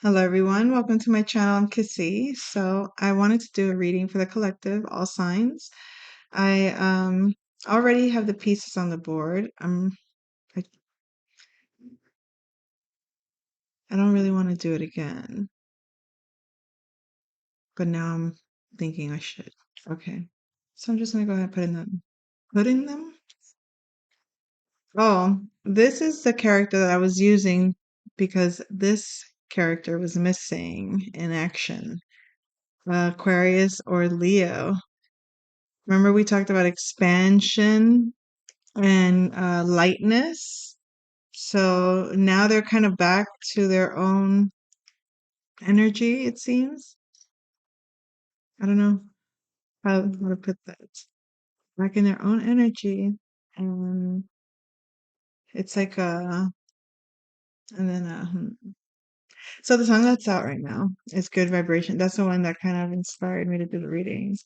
Hello, everyone. Welcome to my channel. I'm Kissy. So I wanted to do a reading for the collective, all signs. I already have the pieces on the board. I, I don't really want to do it again, but now I'm thinking I should. Okay. So I'm just gonna go ahead and put in them. Oh, this is the character that I was using because this character was missing in action. Aquarius or Leo. Remember we talked about expansion and lightness. So now they're kind of back to their own energy, it seems. I don't know how to put that. Back in their own energy. And it's like and then so the song that's out right now is Good Vibration. That's the one that kind of inspired me to do the readings.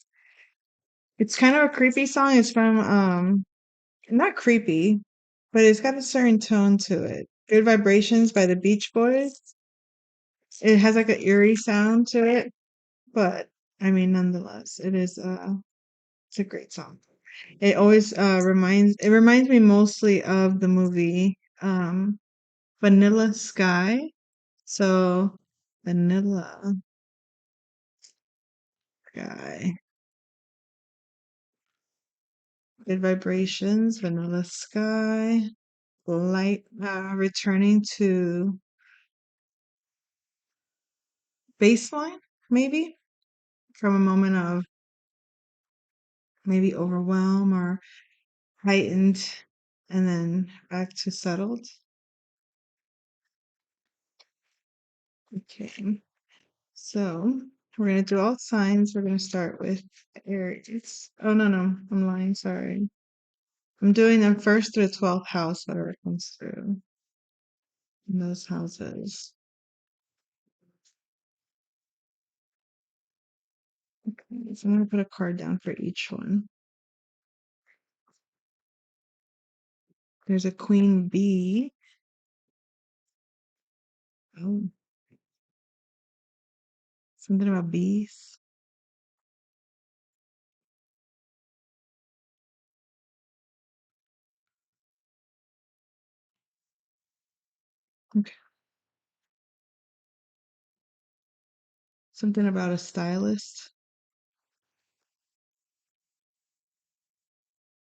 It's kind of a creepy song. It's from not creepy, but it's got a certain tone to it. Good Vibrations by the Beach Boys. It has like an eerie sound to it, but I mean, nonetheless, it's a great song. It always reminds me mostly of the movie Vanilla Sky. So Vanilla Sky, Good Vibrations, Vanilla Sky, light, returning to baseline, maybe from a moment of maybe overwhelm or heightened, and then back to settled. Okay, so we're gonna do all signs. We're gonna start with Aries. Oh no, no, I'm lying, sorry. I'm doing them first through the 12th house, whatever comes through in those houses. Okay, so I'm gonna put a card down for each one. There's a queen bee. Oh, something about bees. Okay. Something about a stylist.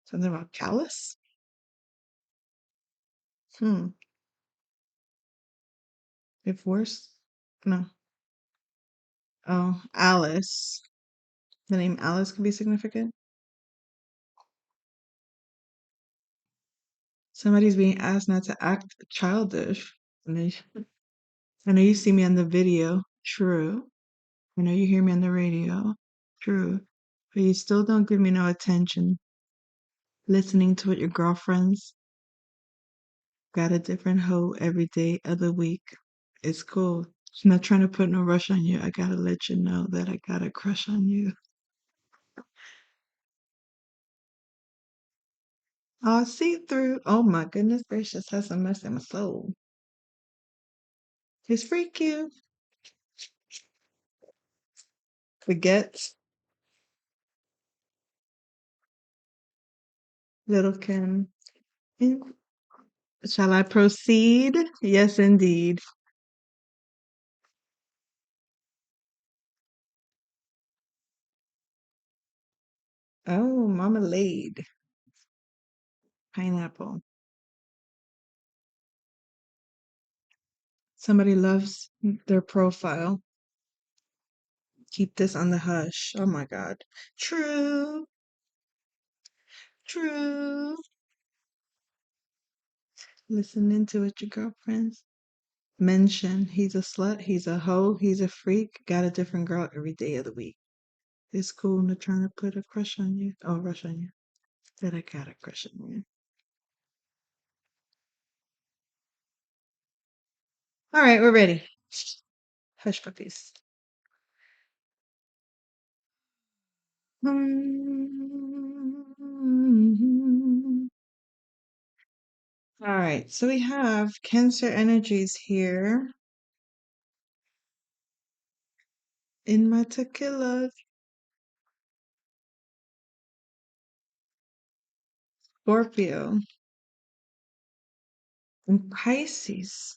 Something about callus. Hmm. If worse. No. Oh, Alice. The name Alice could be significant. Somebody's being asked not to act childish. And I know you see me on the video. True. I know you hear me on the radio. True. But you still don't give me no attention. Listening to what your girlfriends got a different hoe every day of the week. It's cool. I'm not trying to put no rush on you. I gotta let you know that I got a crush on you. Oh, see through. Oh my goodness gracious, has some mess in my soul. He's freak you. Forgets. Little Kim. In- Shall I proceed? Yes, indeed. Oh, marmalade. Pineapple. Somebody loves their profile. Keep this on the hush. Oh my God. True. True. Listening to what your girlfriends mention. He's a slut. He's a hoe. He's a freak. Got a different girl every day of the week. It's cool not trying to put a crush on you. Oh, rush on you. That I got a crush on you. All right, we're ready. Hush puppies. All right, so we have Cancer energies here. in my tequila. Scorpio and Pisces.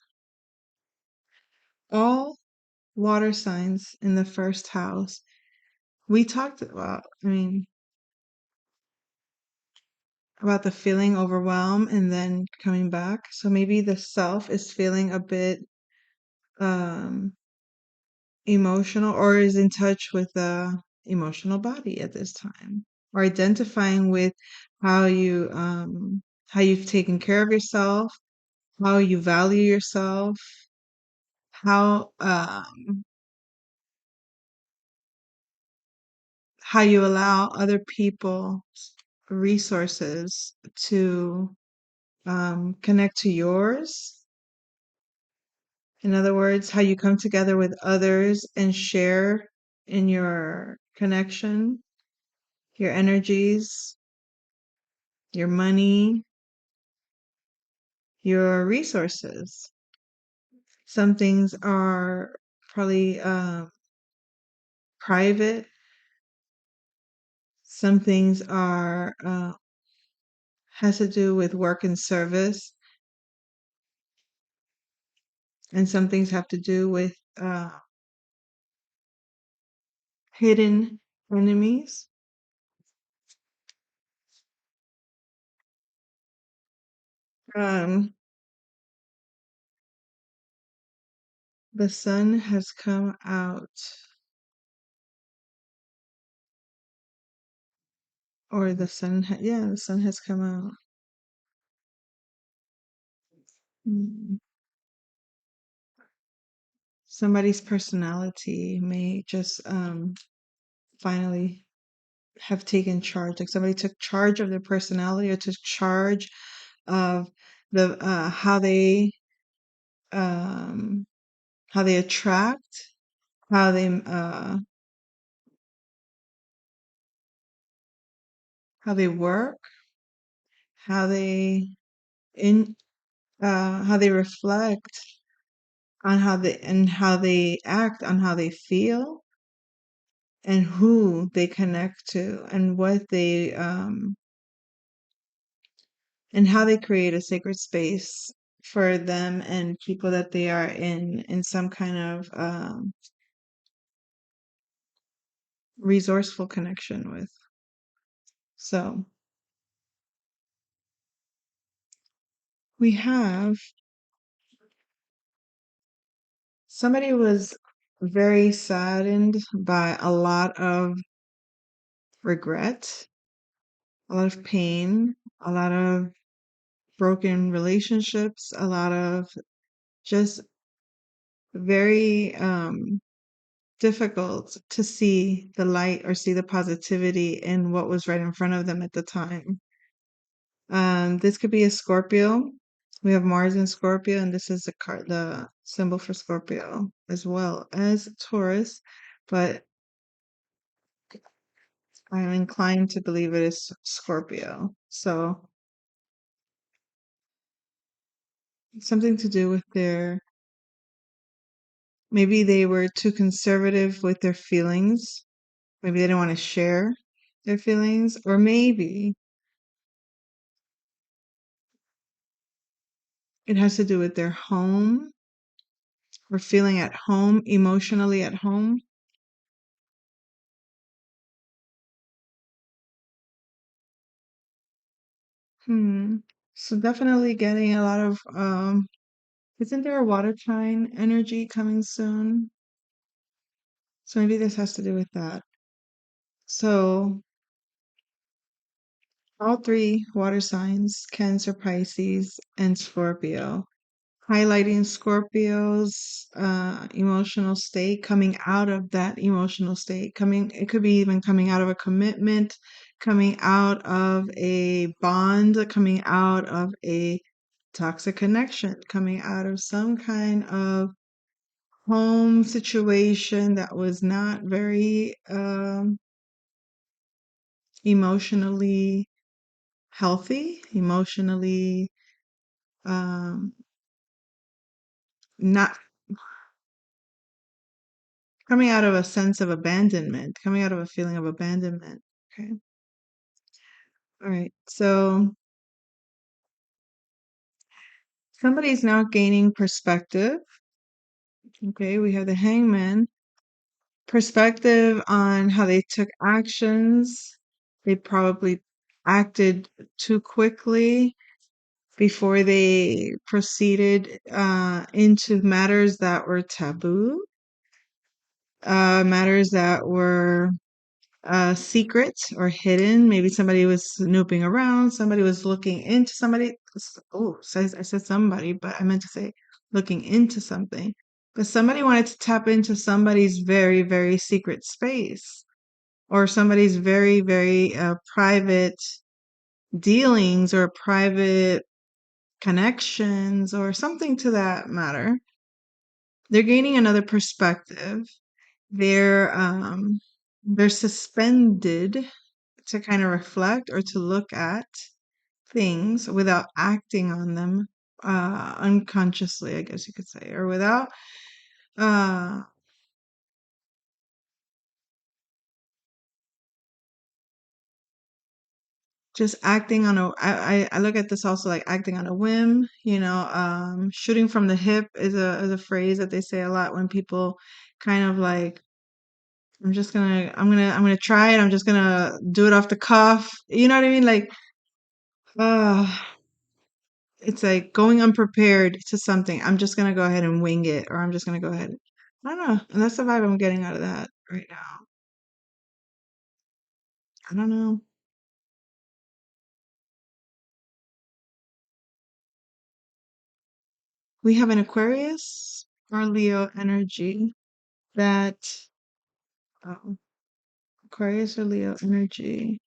All water signs in the first house. We talked about the feeling overwhelmed and then coming back. So maybe the self is feeling a bit um emotional or is in touch with the emotional body at this time, or identifying with how how you've taken care of yourself, how you value yourself, how how you allow other people resources to connect to yours. In other words, how you come together with others and share in your connection, your energies, your money, your resources. Some things are probably private. Some things are has to do with work and service, and some things have to do with hidden enemies. Um, the sun has come out, or yeah, the sun has come out. Mm. Somebody's personality may just finally have taken charge. Like somebody took charge of their personality or took charge of the um how they attract, how they work, how they in how they reflect on how they act, on how they feel, and who they connect to, and what they and how they create a sacred space for them and people that they are in some kind of resourceful connection with. So we have somebody was very saddened by a lot of regret, a lot of pain, a lot of broken relationships, a lot of just very difficult to see the light or see the positivity in what was right in front of them at the time. This could be a Scorpio. We have Mars in Scorpio, and this is the symbol for Scorpio, as well as Taurus. But I'm inclined to believe it is Scorpio. So something to do with maybe they were too conservative with their feelings. Maybe they didn't want to share their feelings, or maybe it has to do with their home or feeling at home, emotionally at home. Hmm. So definitely getting a lot of isn't there a water trine energy coming soon? So maybe this has to do with that. So all three water signs, Cancer, Pisces, and Scorpio, highlighting Scorpio's emotional state, coming out of that emotional state, it could be even coming out of a commitment, coming out of a bond, coming out of a toxic connection, coming out of some kind of home situation that was not very emotionally healthy, emotionally um, not Coming out of a sense of abandonment, coming out of a feeling of abandonment. Okay. All right. So somebody's now gaining perspective. Okay. We have the hangman, perspective on how they took actions. They probably acted too quickly before they proceeded into matters that were taboo, matters that were secret or hidden. Maybe somebody was snooping around, somebody was looking into somebody. Oh, I said somebody, but I meant to say looking into something. But somebody wanted to tap into somebody's very, very secret space or somebody's very, very private dealings or private connections or something to that matter. They're gaining another perspective. They're suspended to kind of reflect or to look at things without acting on them unconsciously, I guess you could say, or without uh, just acting on a I look at this also like acting on a whim, shooting from the hip is a phrase that they say a lot when people kind of like I'm gonna try it, I'm just gonna do it off the cuff. You know what I mean? Like uh it's like going unprepared to something. I'm just gonna go ahead and wing it, or I'm just gonna go ahead. I don't know. And that's the vibe I'm getting out of that right now. I don't know. We have an Aquarius or Leo energy that oh, Aquarius or Leo energy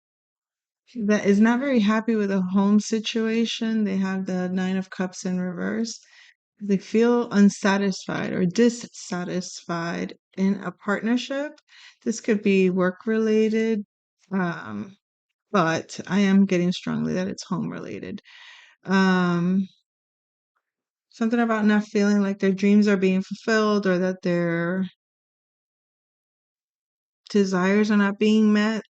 that is not very happy with a home situation. They have the Nine of Cups in reverse. They feel unsatisfied or dissatisfied in a partnership. This could be work related, um, but I am getting strongly that it's home related. Um, Something about not feeling like their dreams are being fulfilled or that their desires are not being met.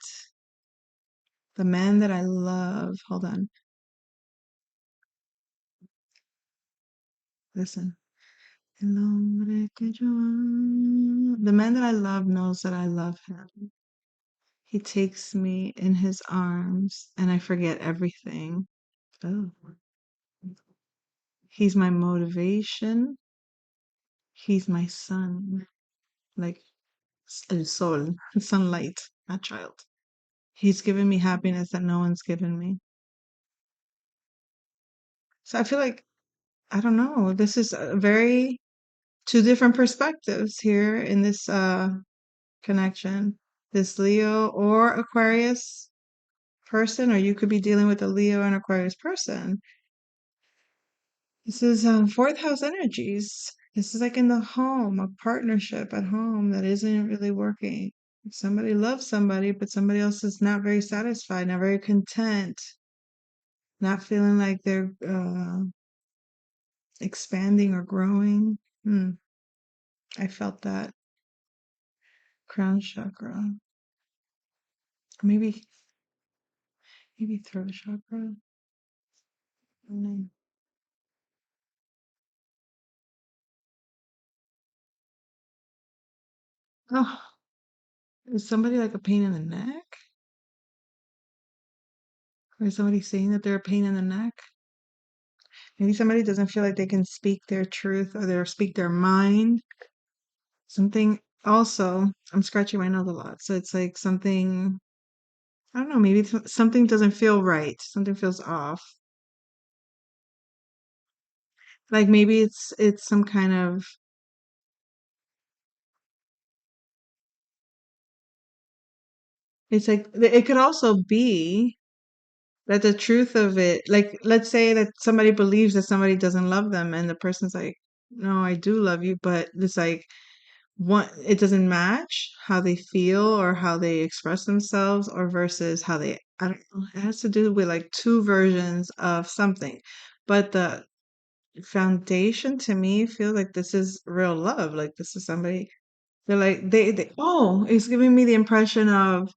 The man that I love, hold on, listen. El hombre que yo amo. The man that I love knows that I love him. He takes me in his arms and I forget everything. Oh. He's my motivation. He's my sun. Like el sol, sunlight, my child. He's given me happiness that no one's given me. So I feel like, I don't know, this is a very two different perspectives here in this connection. This Leo or Aquarius person, or you could be dealing with a Leo and Aquarius person. This is fourth house energies. This is like in the home, a partnership at home that isn't really working. Somebody loves somebody, but somebody else is not very satisfied, not very content, not feeling like they're expanding or growing. Hmm. I felt that crown chakra. Maybe, maybe throat chakra. Mm. Oh, is somebody like a pain in the neck? Or is somebody saying that they're a pain in the neck? Maybe somebody doesn't feel like they can speak their truth or they speak their mind. Something also, I'm scratching my nose a lot. So it's like something, I don't know, maybe something doesn't feel right. Something feels off. Like maybe it's some kind of, it's like it could also be that the truth of it, like let's say that somebody believes that somebody doesn't love them and the person's like, no, I do love you, but it's like one it doesn't match how they feel or how they express themselves or versus how they I don't know. It has to do with like two versions of something. But the foundation to me feels like this is real love. Like this is somebody They're like they oh, it's giving me the impression of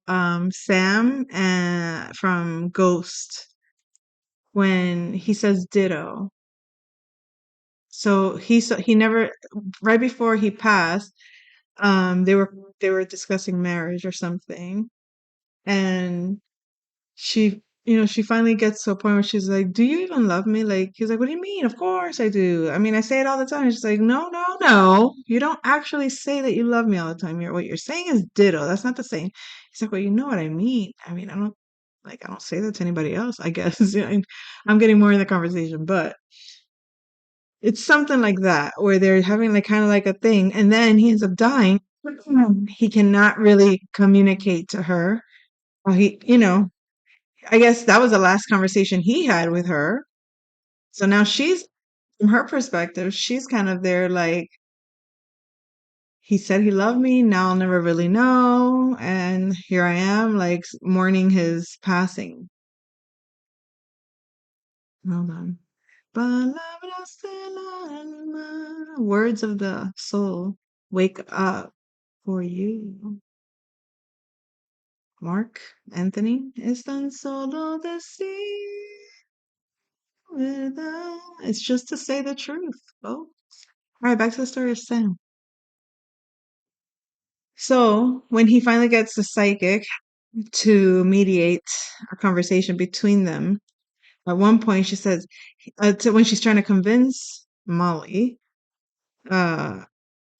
Sam and from Ghost when he says ditto. So he never right before he passed, they were discussing marriage or something, and she finally gets to a point where she's like, "Do you even love me?" Like he's like, "What do you mean? Of course I do. I mean, I say it all the time." She's like, "No, no, no. You don't actually say that you love me all the time. What you're saying is ditto. That's not the same." He's like, "Well, you know what I mean. I mean, I don't say that to anybody else, I guess." I'm getting more in the conversation, but it's something like that where they're having like kind of like a thing, and then he ends up dying. He cannot really communicate to her. I guess that was the last conversation he had with her. So now from her perspective, she's kind of there like, he said he loved me. Now I'll never really know. And here I am, like mourning his passing. Hold on. Palabras del alma, words of the soul. Wake up for you. Mark Anthony. Es tan solo decir verdad. It's just to say the truth. Oh. All right, back to the story of Sam. So when he finally gets the psychic to mediate a conversation between them, at one point she says, when she's trying to convince Molly, uh,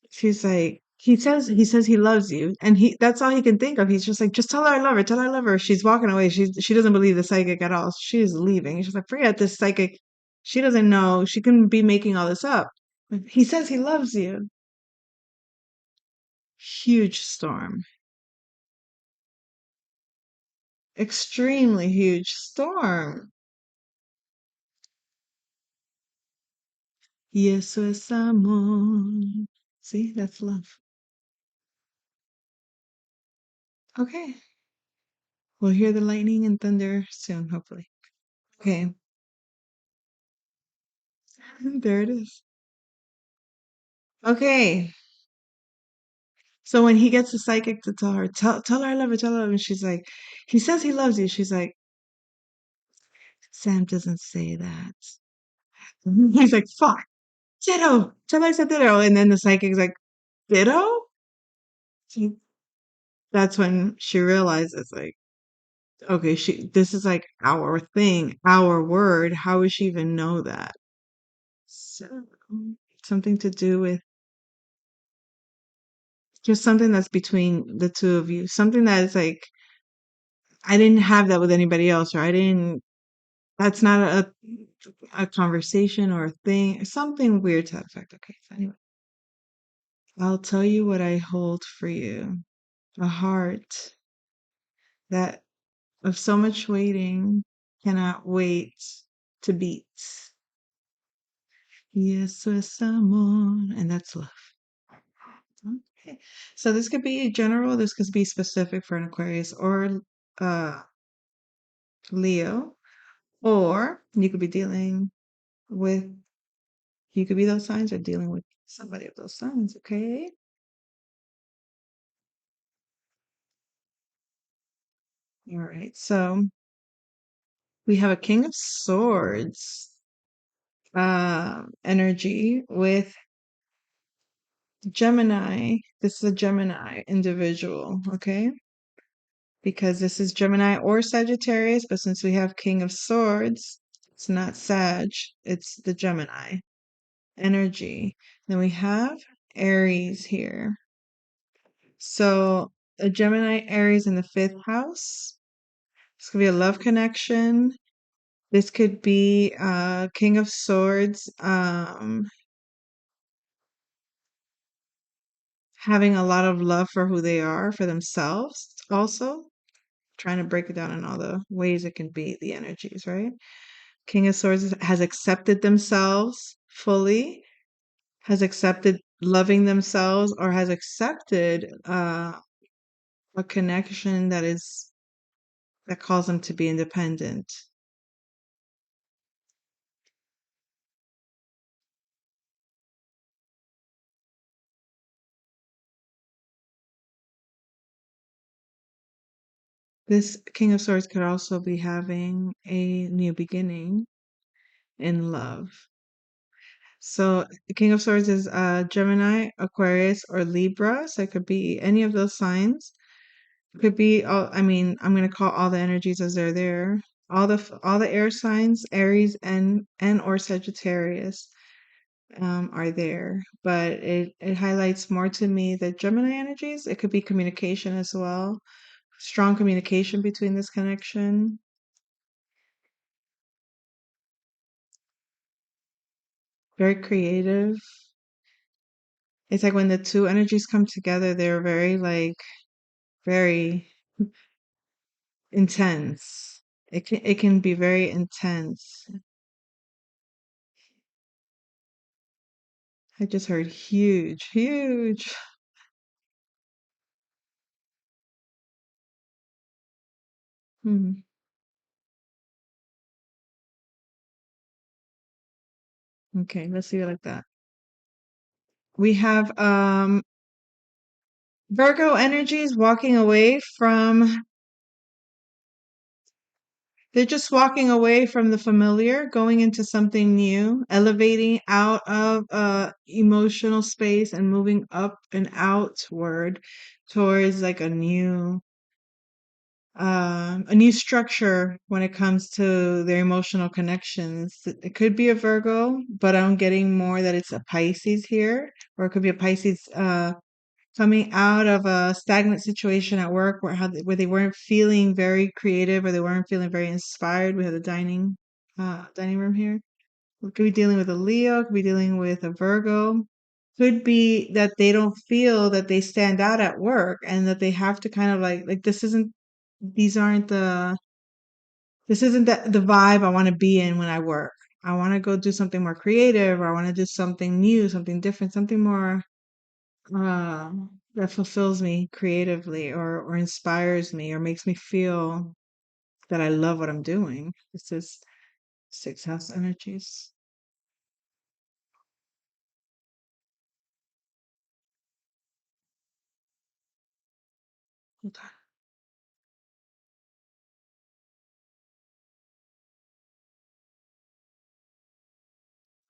she's like, he says he loves you, and that's all he can think of. He's just like, just tell her I love her, tell her I love her. She's walking away. She doesn't believe the psychic at all. She's leaving. She's like, forget this psychic. She doesn't know. She can be making all this up. He says he loves you. Huge storm. Extremely huge storm. Y eso es amor. See, that's love. Okay. We'll hear the lightning and thunder soon, hopefully. Okay. There it is. Okay. So when he gets the psychic to tell her, tell her I love her, tell her, and she's like, he says he loves you. She's like, Sam doesn't say that. He's like, fuck, ditto. Tell her I said ditto. And then the psychic's like, ditto? So that's when she realizes, like, okay, this is like our thing, our word. How would she even know that? So something to do with just something that's between the two of you. Something that is like, I didn't have that with anybody else, or I didn't, that's not a conversation or a thing, something weird to that effect. Okay, so anyway, I'll tell you what I hold for you. A heart that of so much waiting cannot wait to beat. Y eso es amor. And that's love. Okay. So this could be general, this could be specific for an Aquarius or uh Leo, or you could be dealing with, you could be those signs or dealing with somebody of those signs, okay? All right. So we have a King of Swords energy with Gemini. This is a Gemini individual, okay? Because this is Gemini or Sagittarius, but since we have King of Swords, it's not Sag, it's the Gemini energy. Then we have Aries here. So a Gemini Aries in the fifth house. This could be a love connection. This could be King of Swords, having a lot of love for who they are, for themselves also. Trying to break it down in all the ways it can be, the energies, right? King of Swords has accepted themselves fully, has accepted loving themselves, or has accepted a connection that calls them to be independent. This King of Swords could also be having a new beginning in love. So the King of Swords is Gemini, Aquarius, or Libra. So it could be any of those signs. It could be all. I mean, I'm gonna call all the energies as they're there. All the air signs, Aries and or Sagittarius, are there. But it highlights more to me the Gemini energies. It could be communication as well. Strong communication between this connection. Very creative. It's like when the two energies come together, they're very very intense. It can be very intense. I just heard huge, huge. Hmm. Okay, let's see it like that. We have Virgo energies walking away from, they're just walking away from the familiar, going into something new, elevating out of emotional space and moving up and outward towards like a new structure when it comes to their emotional connections. It could be a Virgo, but I'm getting more that it's a Pisces here, or it could be a Pisces coming out of a stagnant situation at work where they weren't feeling very creative or they weren't feeling very inspired. We have the dining room here. We could be dealing with a Leo, could be dealing with a Virgo. Could be that they don't feel that they stand out at work and that they have to kind of like these aren't this isn't the vibe I want to be in when I work. I want to go do something more creative, or I want to do something new, something different, something more that fulfills me creatively, or inspires me, or makes me feel that I love what I'm doing. This is six house energies. Hold on.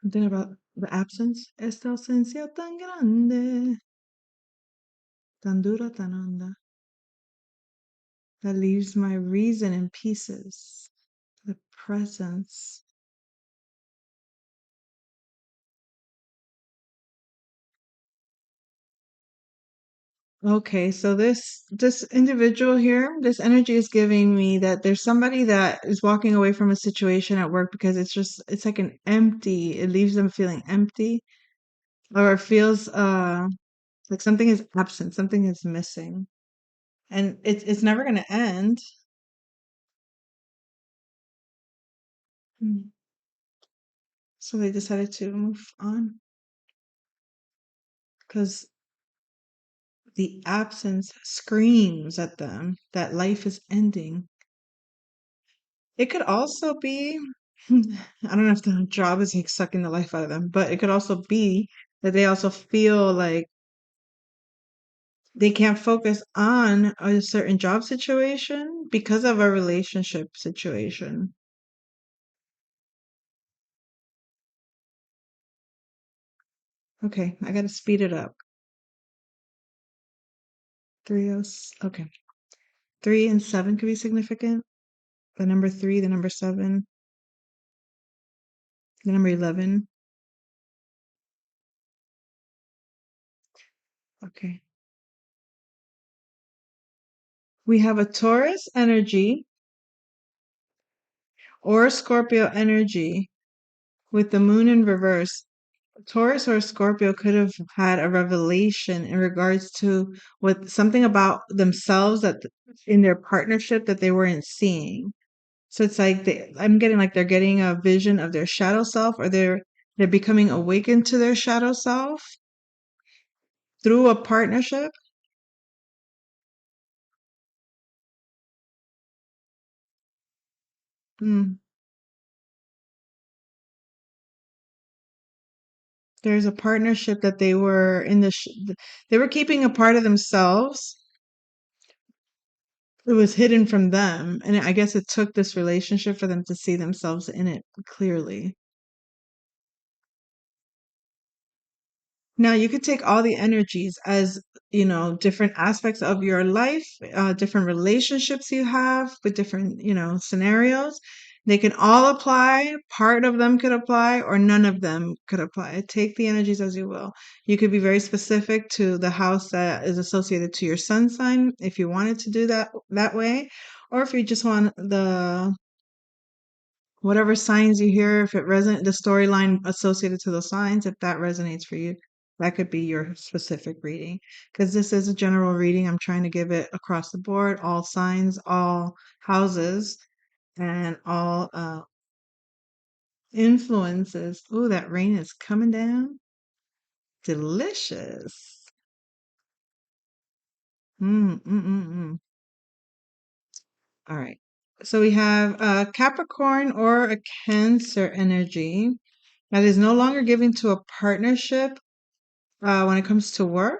Something about the absence. Esta ausencia tan grande, tan dura, tan honda, that leaves my reason in pieces. The presence. Okay, so this individual here, this energy is giving me that there's somebody that is walking away from a situation at work because it's like an empty, it leaves them feeling empty, or it feels like something is absent, something is missing. And it's never gonna end. Mm. So they decided to move on because the absence screams at them that life is ending. It could also be, I don't know if the job is like sucking the life out of them, but it could also be that they also feel like they can't focus on a certain job situation because of a relationship situation. Okay, I gotta speed it up. Okay. 3 and 7 could be significant. The number three, the number seven, the number 11. Okay. We have a Taurus energy or Scorpio energy with the moon in reverse. Taurus or Scorpio could have had a revelation in regards to what something about themselves that in their partnership that they weren't seeing. So it's like I'm getting like they're getting a vision of their shadow self, or they're becoming awakened to their shadow self through a partnership. Mm. There's a partnership that they were in they were keeping a part of themselves It was hidden from them, and I guess it took this relationship for them to see themselves in it clearly. Now you could take all the energies as, different aspects of your life, different relationships you have with different, scenarios. They can all apply. Part of them could apply, or none of them could apply. Take the energies as you will. You could be very specific to the house that is associated to your sun sign if you wanted to do that way, or if you just want the whatever signs you hear, if it resonates, the storyline associated to those signs, if that resonates for you, that could be your specific reading. Because this is a general reading, I'm trying to give it across the board, all signs, all houses, and all influences. Oh, that rain is coming down. Delicious. Mm, mm, mm, mm. All right. So we have a Capricorn or a Cancer energy that is no longer giving to a partnership when it comes to work.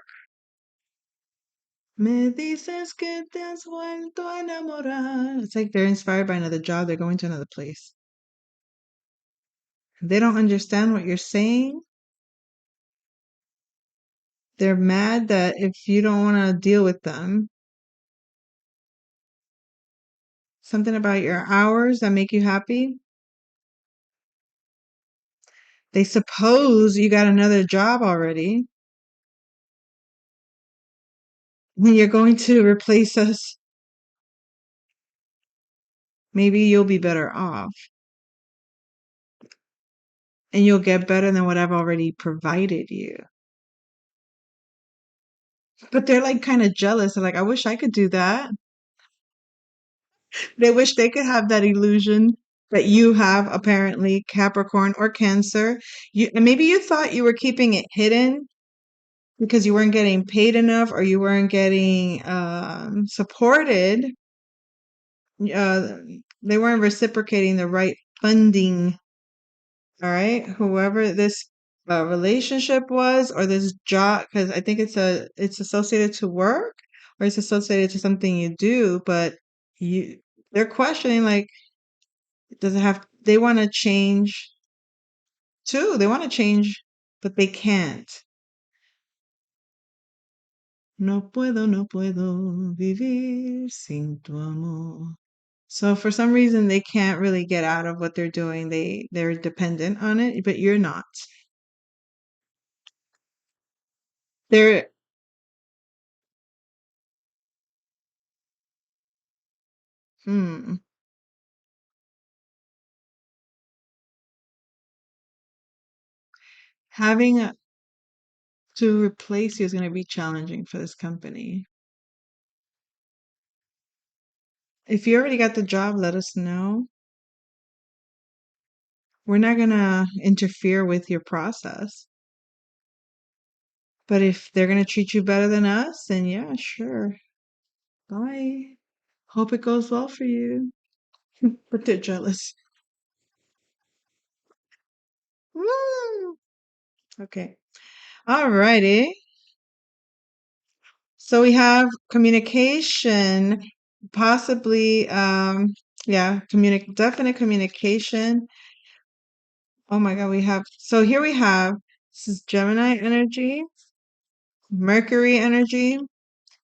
Me dices que te has vuelto a enamorar. It's like they're inspired by another job. They're going to another place. They don't understand what you're saying. They're mad that if you don't want to deal with them, something about your hours that make you happy. They suppose you got another job already. You're going to replace us. Maybe you'll be better off and you'll get better than what I've already provided you. But they're like kind of jealous. They're like, I wish I could do that. They wish they could have that illusion that you have, apparently, Capricorn or Cancer. And maybe you thought you were keeping it hidden because you weren't getting paid enough or you weren't getting supported. Uh, they weren't reciprocating the right funding. All right, whoever this relationship was or this job, because I think it's associated to work or it's associated to something you do, but you they're questioning like, does it have? They want to change too. They want to change, but they can't. No puedo vivir sin tu amor. So for some reason they can't really get out of what they're doing. They're dependent on it, but you're not. They're hmm, having to replace you is going to be challenging for this company. If you already got the job, let us know. We're not going to interfere with your process. But if they're going to treat you better than us, then yeah, sure. Bye. Hope it goes well for you. But they're jealous. Woo! Okay. Alrighty. So we have communication, possibly, yeah, definite communication. Oh my God, so here we have, this is Gemini energy, Mercury energy,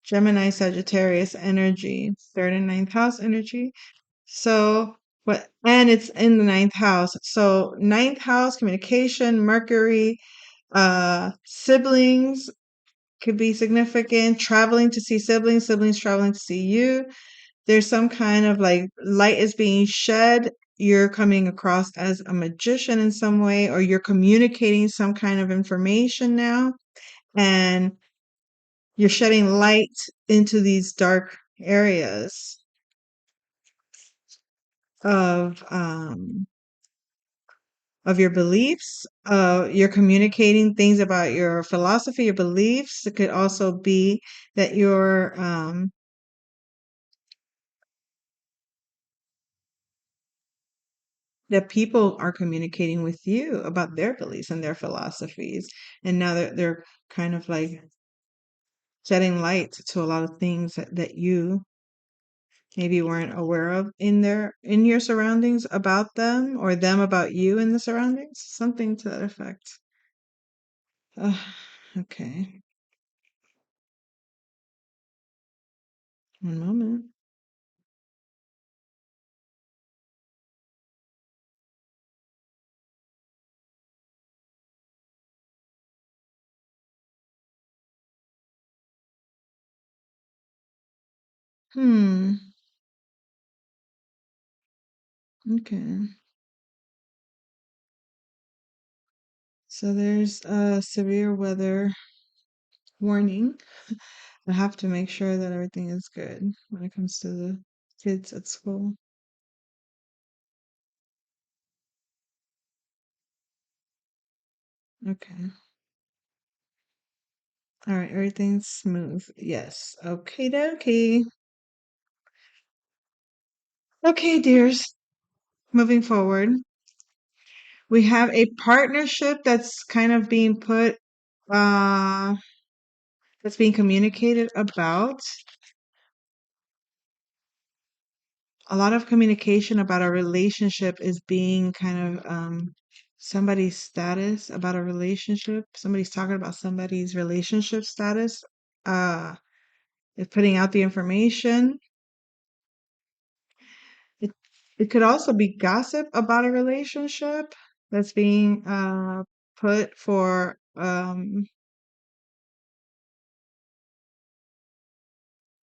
Gemini Sagittarius energy, third and ninth house energy. So, and it's in the ninth house. So, ninth house, communication, Mercury, siblings could be significant, traveling to see siblings, siblings traveling to see you. There's some kind of like light is being shed. You're coming across as a magician in some way, or you're communicating some kind of information now, and you're shedding light into these dark areas of um of your beliefs. You're communicating things about your philosophy, your beliefs. It could also be that that people are communicating with you about their beliefs and their philosophies, and now they're kind of like shedding light to a lot of things that you maybe you weren't aware of in your surroundings about them, or them about you in the surroundings, something to that effect. Uh, okay, one moment. Hmm. Okay. So there's a severe weather warning. I have to make sure that everything is good when it comes to the kids at school. Okay. All right, everything's smooth. Yes. Okay, dokie. Okay, dears. Moving forward, we have a partnership that's kind of being uh that's being communicated about. A lot of communication about a relationship is being kind of somebody's status about a relationship. Somebody's talking about somebody's relationship status. Is putting out the information. It it could also be gossip about a relationship that's being put for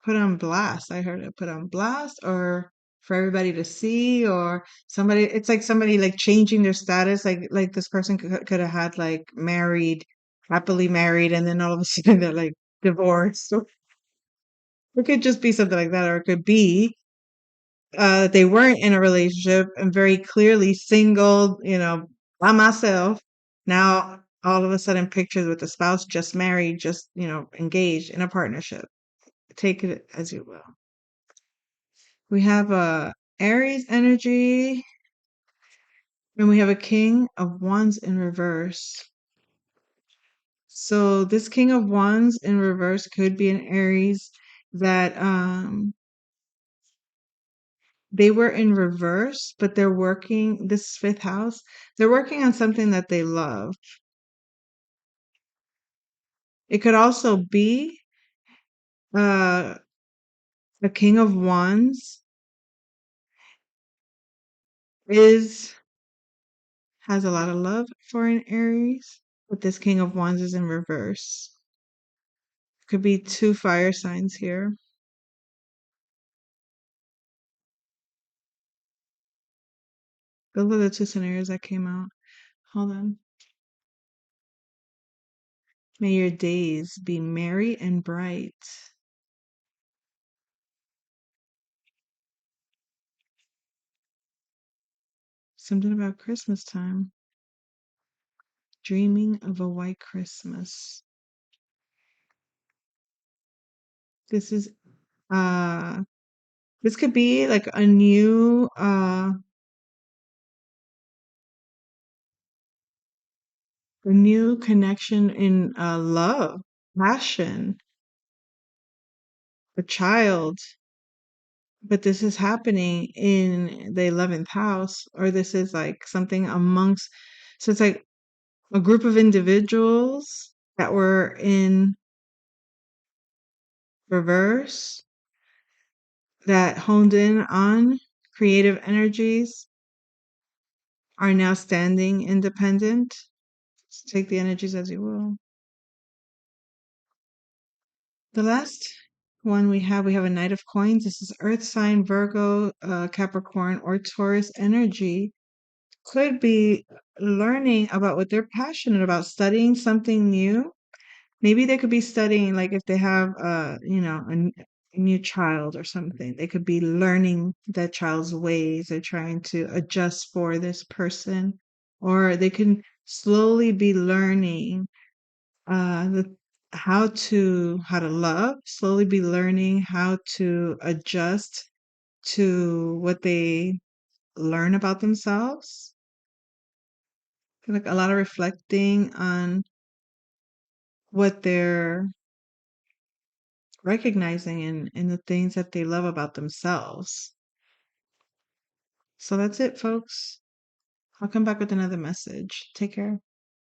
put on blast. I heard it put on blast, or for everybody to see, or somebody. It's like somebody like changing their status. Like this person could have had like married, happily married, and then all of a sudden they're like divorced. Or it could just be something like that, or it could be they weren't in a relationship and very clearly single. By myself. Now all of a sudden pictures with the spouse, just married, just engaged in a partnership. Take it as you will. We have a Aries energy, and we have a King of Wands in reverse. So this King of Wands in reverse could be an Aries that they were in reverse, but they're working this fifth house. They're working on something that they love. It could also be uh the King of Wands is has a lot of love for an Aries, but this King of Wands is in reverse. Could be two fire signs here. Those are the two scenarios that came out. Hold on. May your days be merry and bright. Something about Christmas time. Dreaming of a white Christmas. This is uh this could be like a new connection in love, passion, a child. But this is happening in the 11th house, or this is like something amongst, so it's like a group of individuals that were in reverse that honed in on creative energies are now standing independent. Just take the energies as you will. The last one we have a Knight of Coins. This is Earth sign, Virgo, Capricorn, or Taurus energy. Could be learning about what they're passionate about, studying something new. Maybe they could be studying, like if they have, a new child or something, they could be learning that child's ways. They're trying to adjust for this person, or they can slowly be learning the how to love, slowly be learning how to adjust to what they learn about themselves. Like a lot of reflecting on what they're recognizing in the things that they love about themselves. So that's it, folks. I'll come back with another message. Take care.